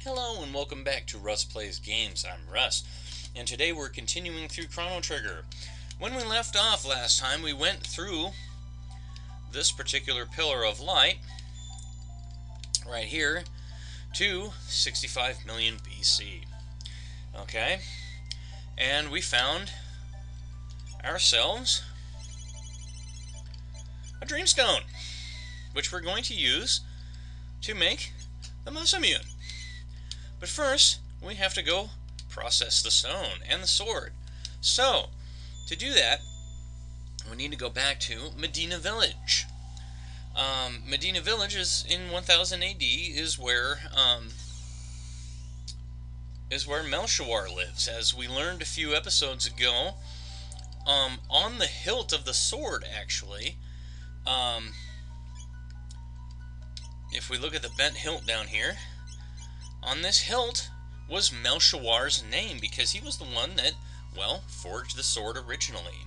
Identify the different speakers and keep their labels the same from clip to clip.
Speaker 1: Hello and welcome back to Russ Plays Games. I'm Russ, and today we're continuing through Chrono Trigger. When we left off last time, we went through this particular pillar of light, right here, to 65 million BC. Okay, and we found ourselves a Dreamstone, which we're going to use to make the Masa Mune. But first, we have to go process the stone and the sword. So, to do that, we need to go back to Medina Village. Medina Village is in 1000 AD is where Melchior lives, as we learned a few episodes ago. On the hilt of the sword, actually, if we look at the bent hilt down here, on this hilt was Melchior's name, because he was the one that, well, forged the sword originally.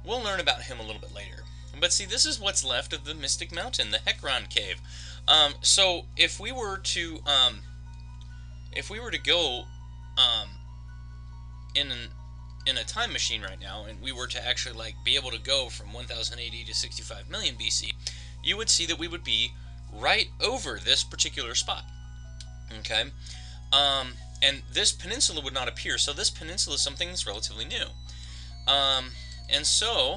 Speaker 1: We'll learn about him a little bit later. But see, this is what's left of the Mystic Mountain, the Hekron Cave. So if we were to go in a time machine right now, and we were to actually be able to go from 1000 AD to 65 million BC, you would see that we would be right over this particular spot. Okay, and this peninsula would not appear, so this peninsula is something that's relatively new. And so,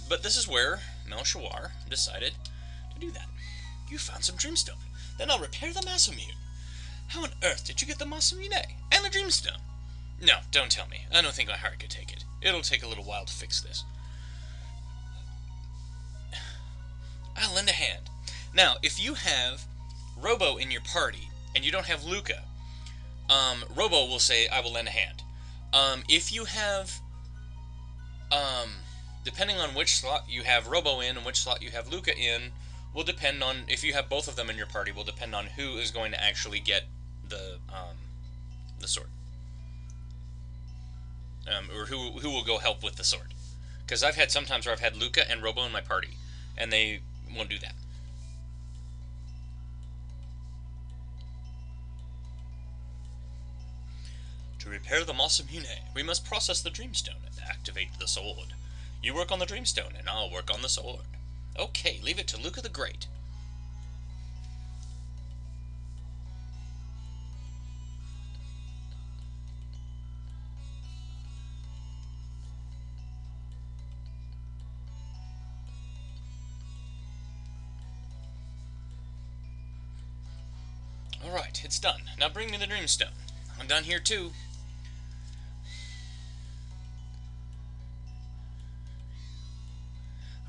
Speaker 1: but this is where Melchior decided to do that. You found some Dreamstone. Then I'll repair the Masa Mune. How on earth did you get the Masa Mune and the Dreamstone? No, don't tell me. I don't think my heart could take it. It'll take a little while to fix this. I'll lend a hand. Now, if you have Robo in your party, and you don't have Luca, Robo will say, I will lend a hand. If you have, depending on which slot you have Robo in and which slot you have Luca in, will depend on, if you have both of them in your party, will depend on who is going to actually get the sword. Or who will go help with the sword. Because I've had sometimes where I've had Luca and Robo in my party, and they won't do that. To repair the Masa Mune, we must process the Dreamstone and activate the sword. You work on the Dreamstone, and I'll work on the sword. Okay, leave it to Luca the Great. Alright, it's done. Now bring me the Dreamstone. I'm done here too.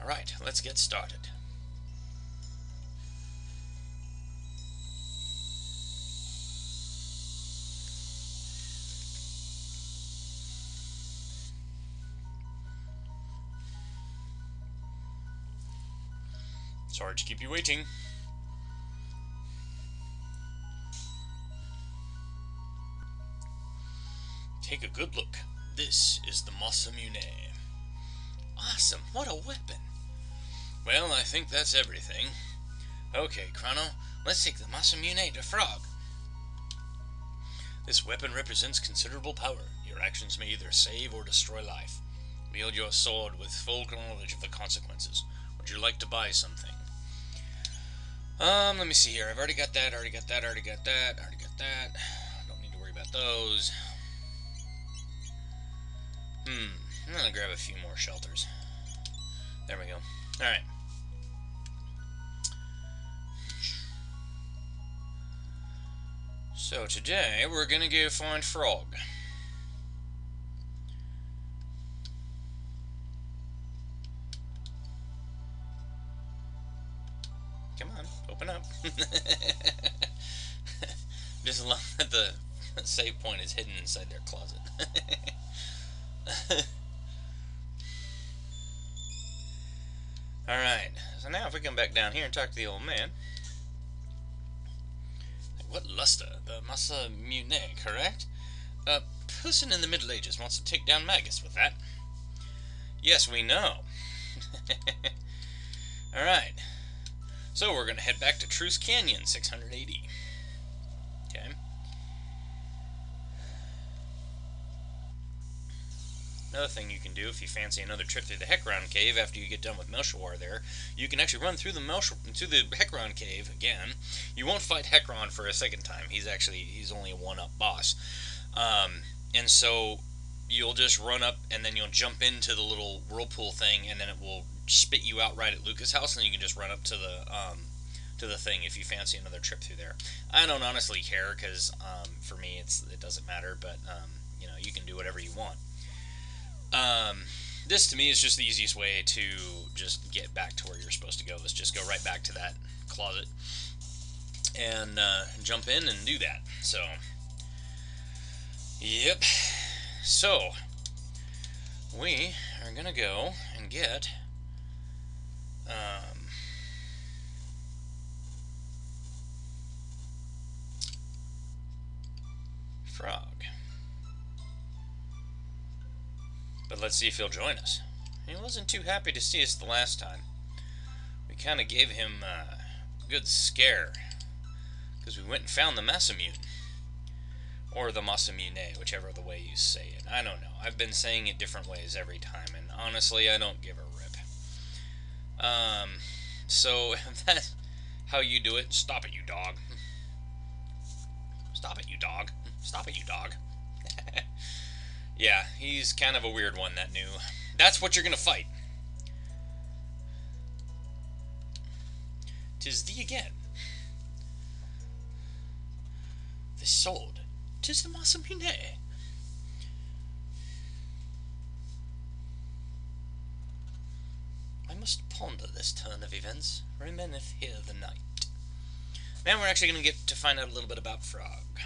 Speaker 1: Alright, let's get started. Sorry to keep you waiting. Take a good look. This is the Masa Mune. Awesome, what a weapon. Well, I think that's everything. Okay, Chrono, let's take the Masa Mune to Frog. This weapon represents considerable power. Your actions may either save or destroy life. Wield your sword with full knowledge of the consequences. Would you like to buy something? Let me see here. I've already got that, already got that. Don't need to worry about those. I'm gonna grab a few more shelters. There we go. Alright. So today we're gonna go find Frog. Come on, open up. Just love that the save point is hidden inside their closet. Alright, so now if we come back down here and talk to the old man. What luster? The Masa Mune, correct? A person in the Middle Ages wants to take down Magus with that. Yes, we know. Alright, so we're going to head back to Truce Canyon, 680. Another thing you can do if you fancy another trip through the Hecaron Cave after you get done with Melchior there, you can actually run through the Hecaron Cave again. You won't fight Hecaron for a second time. He's only a one-up boss. And so you'll just run up and then you'll jump into the little whirlpool thing, and then it will spit you out right at Lucas' house, and then you can just run up to the thing if you fancy another trip through there. I don't honestly care because for me it doesn't matter, but you can do whatever you want. This to me is just the easiest way to just get back to where you're supposed to go. Let's just go right back to that closet and jump in and do that. So, yep. So, we are gonna go and get Frog. But let's see if he'll join us. He wasn't too happy to see us the last time. We kind of gave him a good scare, because we went and found the Masa Mune. Or the Masa Mune, whichever the way you say it. I don't know. I've been saying it different ways every time, and honestly, I don't give a rip. So, if that's how you do it, stop it, you dog. Stop it, you dog. Stop it, you dog. Yeah, he's kind of a weird one, that new. That's what you're gonna fight. 'Tis thee again. The sword. 'Tis the Masa Mune. I must ponder this turn of events. Remaineth here the night. Now we're actually gonna get to find out a little bit about Frog.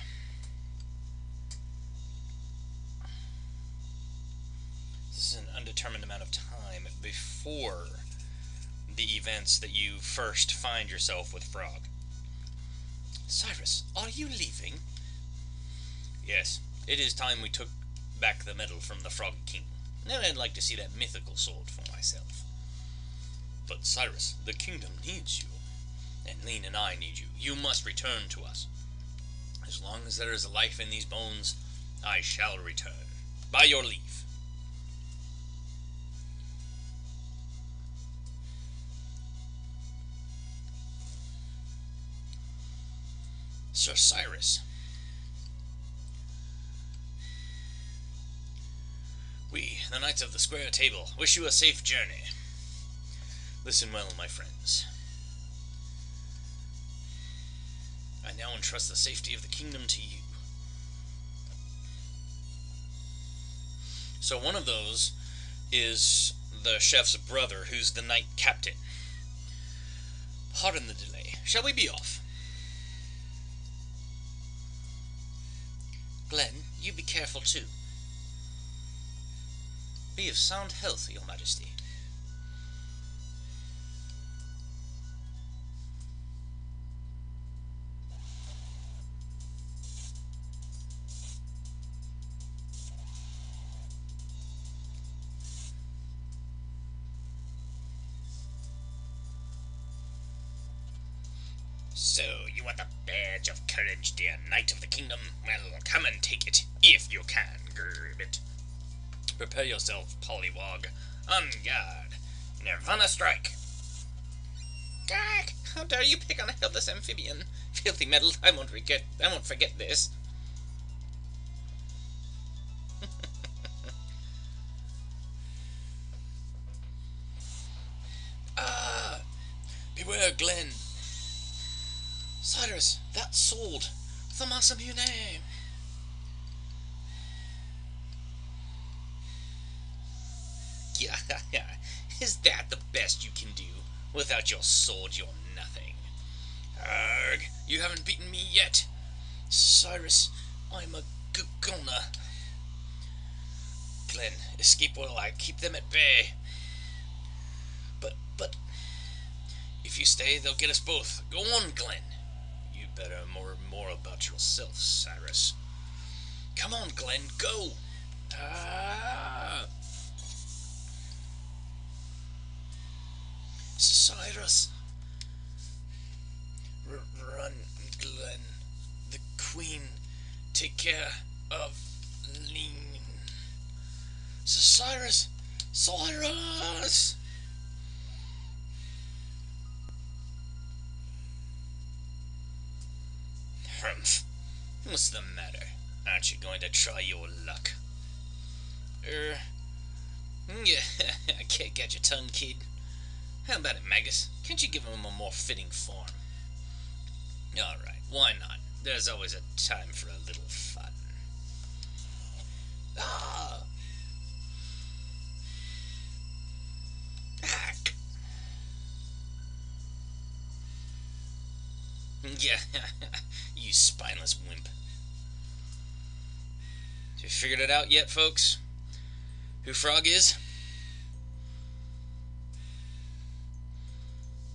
Speaker 1: This is an undetermined amount of time before the events that you first find yourself with Frog. Cyrus, are you leaving? Yes, it is time we took back the medal from the Frog King. Now I'd like to see that mythical sword for myself. But Cyrus, the kingdom needs you. And Lean and I need you. You must return to us. As long as there is a life in these bones, I shall return. By your leave. Sir Cyrus. We, the Knights of the Square Table, wish you a safe journey. Listen well, my friends. I now entrust the safety of the kingdom to you. So one of those is the chef's brother, who's the knight captain. Pardon the delay. Shall we be off? Glenn, you be careful too. Be of sound health, your majesty. So, you want the badge of courage, dear knight of the kingdom? Well, come and take it, if you can, Gribbit. Prepare yourself, Pollywog. On guard. Nirvana strike. Gag! How dare you pick on a helpless amphibian? Filthy metal, I won't forget this. Ah! Beware, Glenn. Cyrus, that sword, the Masa Mune. Yeah, is that the best you can do? Without your sword, you're nothing. Arg, you haven't beaten me yet. Cyrus, I'm a goner. Glenn, escape while I keep them at bay. But, if you stay, they'll get us both. Go on, Glenn. You better more about yourself, Cyrus. Come on, Glenn, go. Ah! Cyrus. Run, Glenn. The Queen. Take care of Lean. Cyrus! Cyrus! Humph. What's the matter? Aren't you going to try your luck? Yeah, I can't get your tongue, kid. How about it, Magus? Can't you give him a more fitting form? Alright, why not? There's always a time for a little fun. Ah! Hack! Yeah, you spineless wimp. Have you figured it out yet, folks? Who Frog is?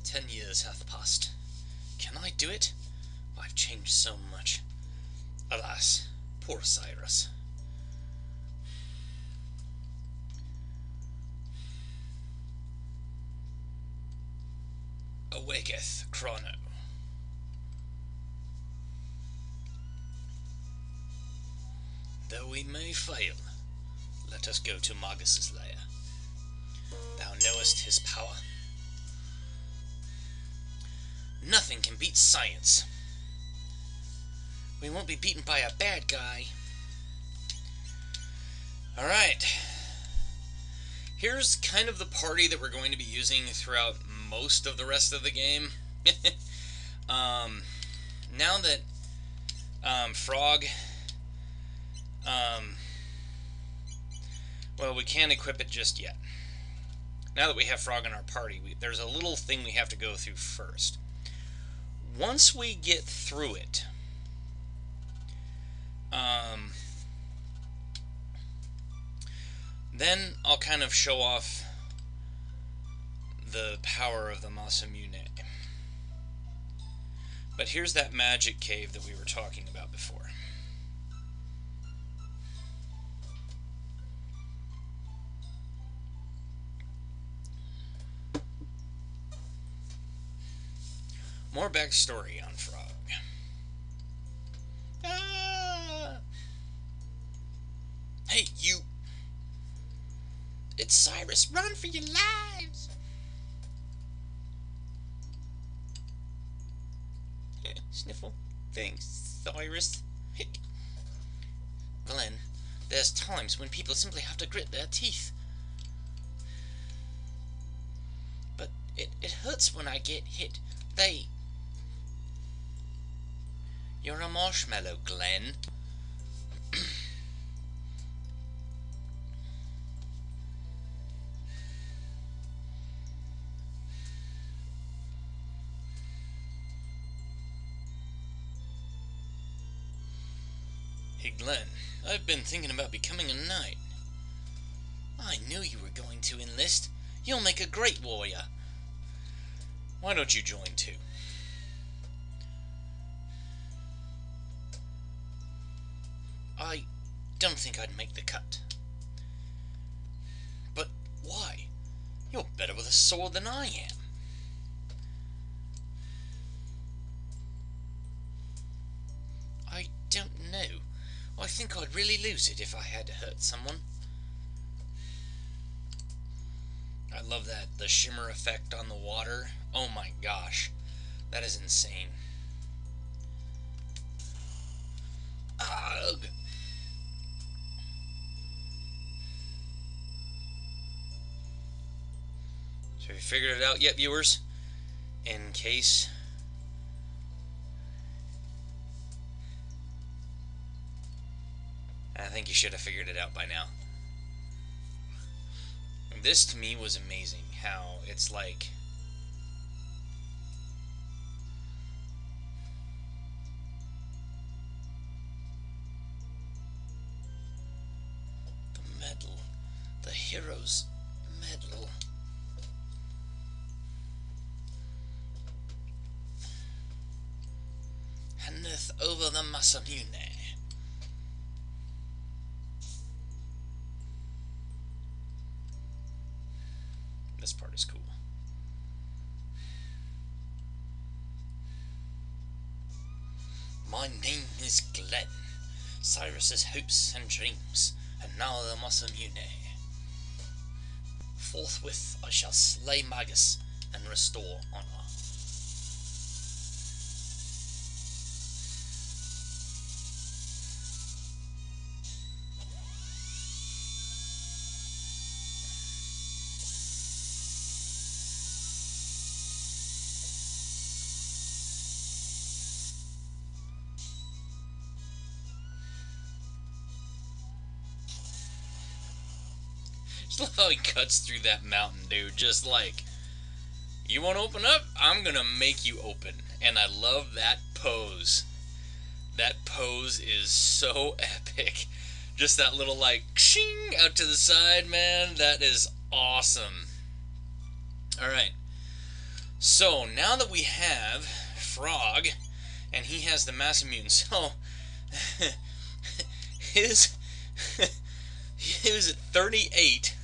Speaker 1: 10 years hath passed. Can I do it? I've changed so much. Alas, poor Cyrus. Awaketh Chrono. Though we may fail, let us go to Magus's lair. Thou knowest his power. Nothing can beat science. We won't be beaten by a bad guy. Alright. Here's kind of the party that we're going to be using throughout most of the rest of the game. Now that Frog... well, we can't equip it just yet. Now that we have Frog in our party, there's a little thing we have to go through first. Once we get through it, then I'll kind of show off the power of the Masa Mune. But here's that magic cave that we were talking about before. More backstory on Frog. Ah! Hey, you! It's Cyrus! Run for your lives! Sniffle. Thanks, Cyrus. Glenn, there's times when people simply have to grit their teeth. But it hurts when I get hit. You're a marshmallow, Glenn. Hey, Glenn, I've been thinking about becoming a knight. I knew you were going to enlist. You'll make a great warrior. Why don't you join too? I don't think I'd make the cut. But why? You're better with a sword than I am. I don't know. I think I'd really lose it if I had to hurt someone. I love that, the shimmer effect on the water. Oh my gosh, that is insane. Ugh. So have you figured it out yet, viewers? In case... I think you should have figured it out by now. This to me was amazing, how it's like... the medal. The hero's medal. Handeth over the Masa Mune. This part is cool. My name is Glenn, Cyrus's hopes and dreams, and now the Masa Mune. Forthwith I shall slay Magus and restore honor. Just love how he cuts through that mountain, dude. Just like, you want to open up? I'm gonna make you open. And I love that pose. That pose is so epic. Just that little, like, shing out to the side, man. That is awesome. Alright. So, now that we have Frog, and he has the Masa Mune, so, he was at 38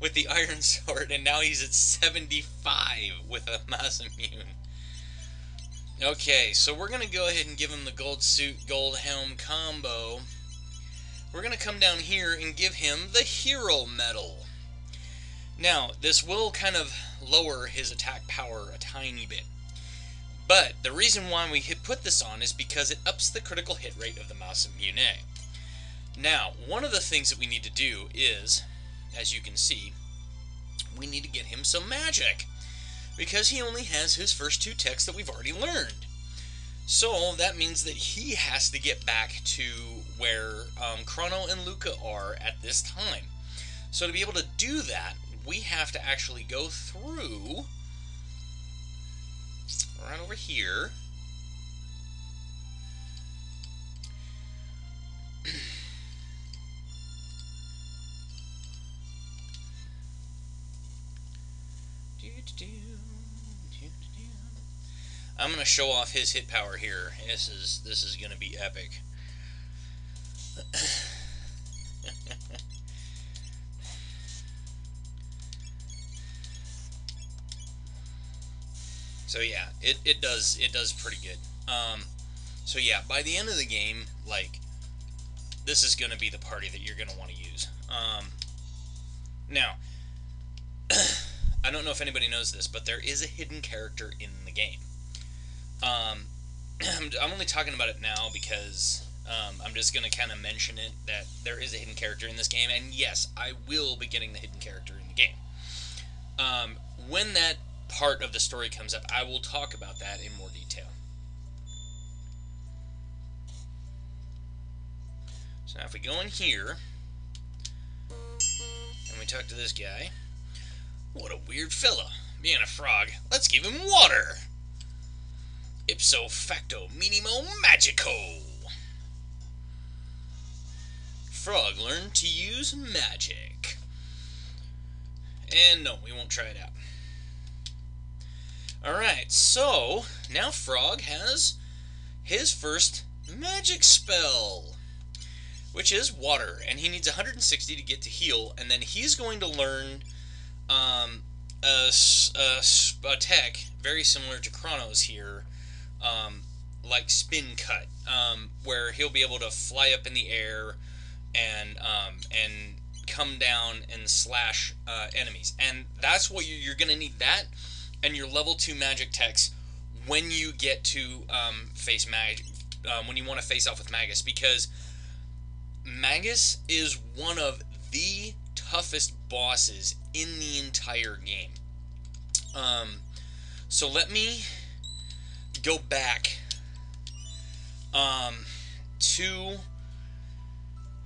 Speaker 1: with the Iron Sword, and now he's at 75 with a Masa Mune. Okay, so we're going to go ahead and give him the gold suit, gold helm combo. We're going to come down here and give him the Hero Medal. Now, this will kind of lower his attack power a tiny bit. But the reason why we put this on is because it ups the critical hit rate of the Masa Mune. Now, one of the things that we need to do is, as you can see, we need to get him some magic, because he only has his first two techs that we've already learned. So that means that he has to get back to where Chrono and Luca are at this time. So to be able to do that, we have to actually go through right over here. I'm going to show off his hit power here. This is going to be epic. So yeah, it does pretty good. So yeah, by the end of the game, like, this is going to be the party that you're going to want to use. Now, I don't know if anybody knows this, but there is a hidden character in the game. I'm only talking about it now because I'm just going to kind of mention it, that there is a hidden character in this game, and yes, I will be getting the hidden character in the game. When that part of the story comes up, I will talk about that in more detail. So now if we go in here, and we talk to this guy, what a weird fella, being a frog, let's give him water! Ipso facto minimo magico! Frog learned to use magic. And no, we won't try it out. Alright, so now Frog has his first magic spell, which is water, and he needs 160 to get to heal, and then he's going to learn a tech very similar to Chrono's here, like Spin Cut, where he'll be able to fly up in the air and come down and slash enemies. And that's what you're going to need, that and your level 2 magic techs when you get to when you want to face off with Magus, because Magus is one of the toughest bosses in the entire game. So let me go back to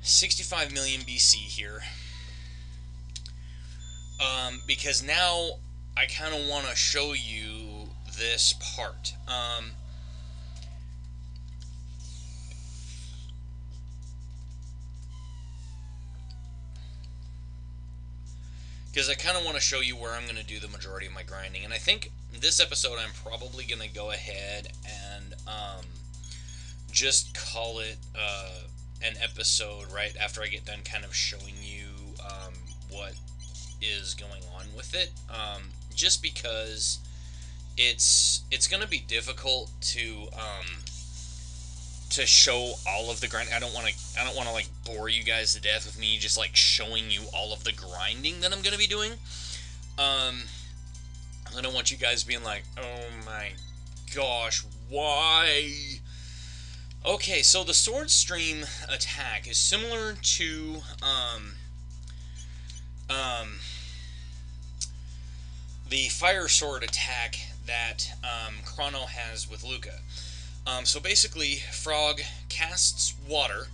Speaker 1: 65 million BC here, because now I kind of want to show you this part. Because I kind of want to show you where I'm going to do the majority of my grinding. And I think this episode I'm probably going to go ahead and just call it an episode right after I get done kind of showing you what is going on with it. Just because it's going to be difficult to to show all of the grind. I don't want to like bore you guys to death with me just like showing you all of the grinding that I'm going to be doing. I don't want you guys being like, oh my gosh, why? Okay, so the sword stream attack is similar to the fire sword attack that Chrono has with Luca. So basically, Frog casts water,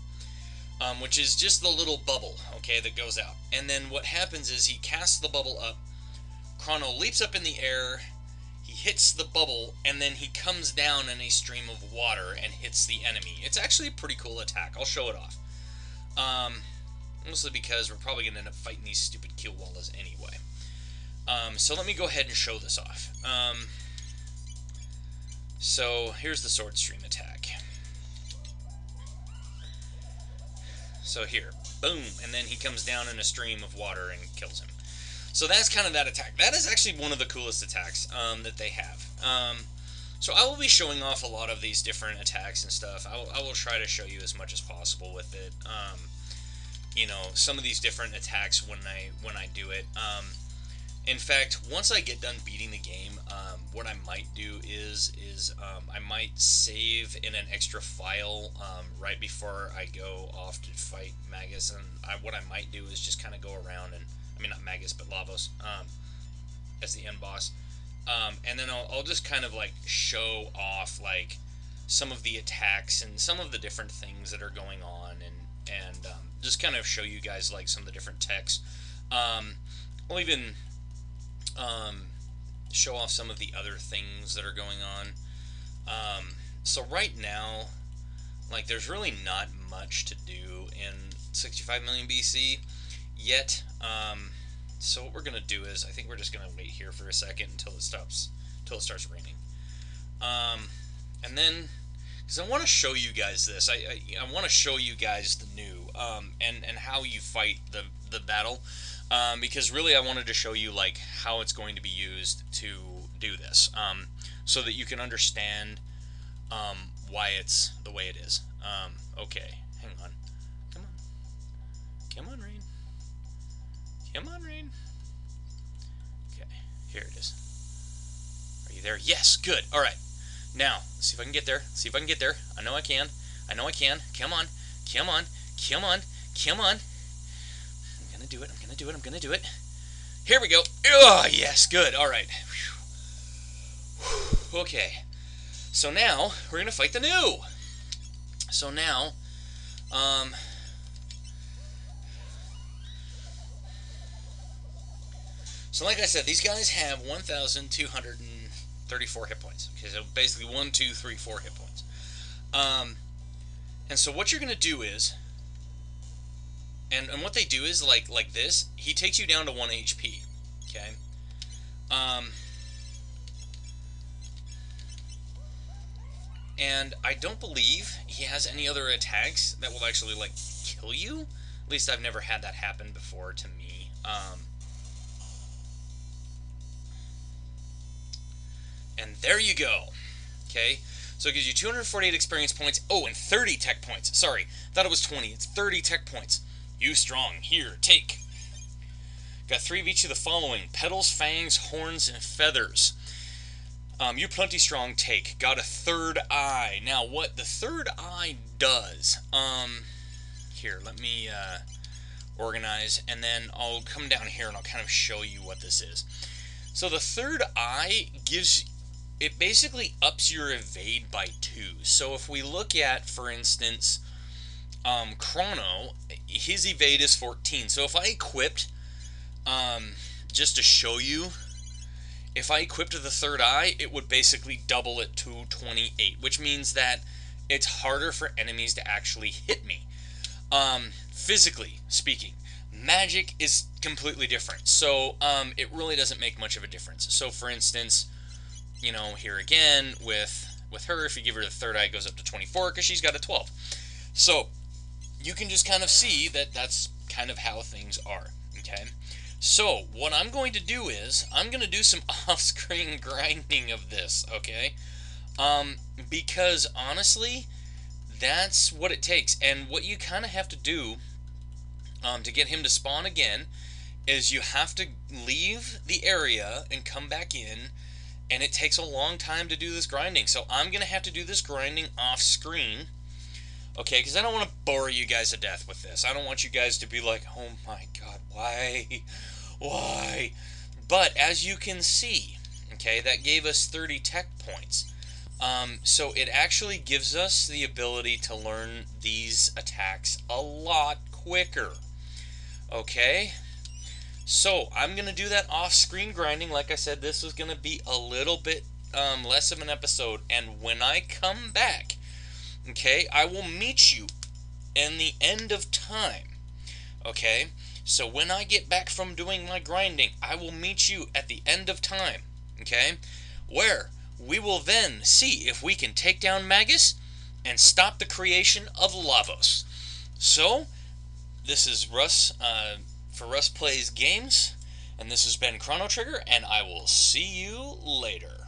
Speaker 1: which is just the little bubble, okay, that goes out. And then what happens is he casts the bubble up, Chrono leaps up in the air, he hits the bubble, and then he comes down in a stream of water and hits the enemy. It's actually a pretty cool attack. I'll show it off. Mostly because we're probably going to end up fighting these stupid Keelwallas anyway. So let me go ahead and show this off. So here's the sword stream attack. So here, boom, and then he comes down in a stream of water and kills him. So that's kind of that attack. That is actually one of the coolest attacks that they have. So I will be showing off a lot of these different attacks and stuff. I will try to show you as much as possible with it. You know, some of these different attacks when I do it. In fact, once I get done beating the game, what I might do is I might save in an extra file right before I go off to fight Magus, and what I might do is just kind of go around and, I mean, not Magus, but Lavos, as the end boss. And then I'll just kind of like show off like some of the attacks and some of the different things that are going on, and just kind of show you guys like some of the different techs. I'll even show off some of the other things that are going on. So right now, like, there's really not much to do in 65 million BC yet. So what we're gonna do is, I think we're just gonna wait here for a second until it starts raining. And then, because I want to show you guys this, I want to show you guys the new and how you fight the battle, because really I wanted to show you like how it's going to be used to do this, so that you can understand why it's the way it is. Okay, hang on, come on, rain. Come on, rain. Okay, here it is. Are you there? Yes, good. All right. Now, let's see if I can get there. See if I can get there. I know I can. I know I can. Come on. Come on. Come on. Come on. I'm going to do it. I'm going to do it. I'm going to do it. Here we go. Oh, yes, good. All right. Okay. So now, we're going to fight the new. So now, so like I said, these guys have 1,234 hit points. Okay, so basically 1, 2, 3, 4 hit points. And so what you're going to do is, and what they do is, like this, he takes you down to 1 HP. Okay? And I don't believe he has any other attacks that will actually, like, kill you. At least I've never had that happen before to me. And there you go. Okay? So it gives you 248 experience points. Oh, and 30 tech points. Sorry. Thought it was 20. It's 30 tech points. You strong. Here, take. Got 3 of each of the following: petals, fangs, horns, and feathers. You plenty strong, take. Got a third eye. Now, what the third eye does, here, let me organize, and then I'll come down here and I'll kind of show you what this is. So the third eye gives, it basically ups your evade by 2. So if we look at, for instance, Chrono, his evade is 14. So if I equipped, just to show you, if I equipped the third eye, it would basically double it to 28, which means that it's harder for enemies to actually hit me. Physically speaking, magic is completely different, so it really doesn't make much of a difference. So for instance, you know, here again with her, if you give her the third eye, it goes up to 24 because she's got a 12. So you can just kind of see that that's kind of how things are. Okay. So, what I'm going to do is, I'm going to do some off-screen grinding of this, okay? Because, honestly, that's what it takes. And what you kind of have to do to get him to spawn again is you have to leave the area and come back in, and it takes a long time to do this grinding. So I'm going to have to do this grinding off screen, okay, because I don't want to bore you guys to death with this. I don't want you guys to be like, oh my god, why? But as you can see, okay, that gave us 30 tech points. So it actually gives us the ability to learn these attacks a lot quicker. Okay? So I'm going to do that off-screen grinding. Like I said, this is going to be a little bit less of an episode. And when I come back, okay, I will meet you in the end of time. Okay? So when I get back from doing my grinding, I will meet you at the end of time. Okay? Where we will then see if we can take down Magus and stop the creation of Lavos. So, this is Russ for Russ Plays Games, and this has been Chrono Trigger, and I will see you later.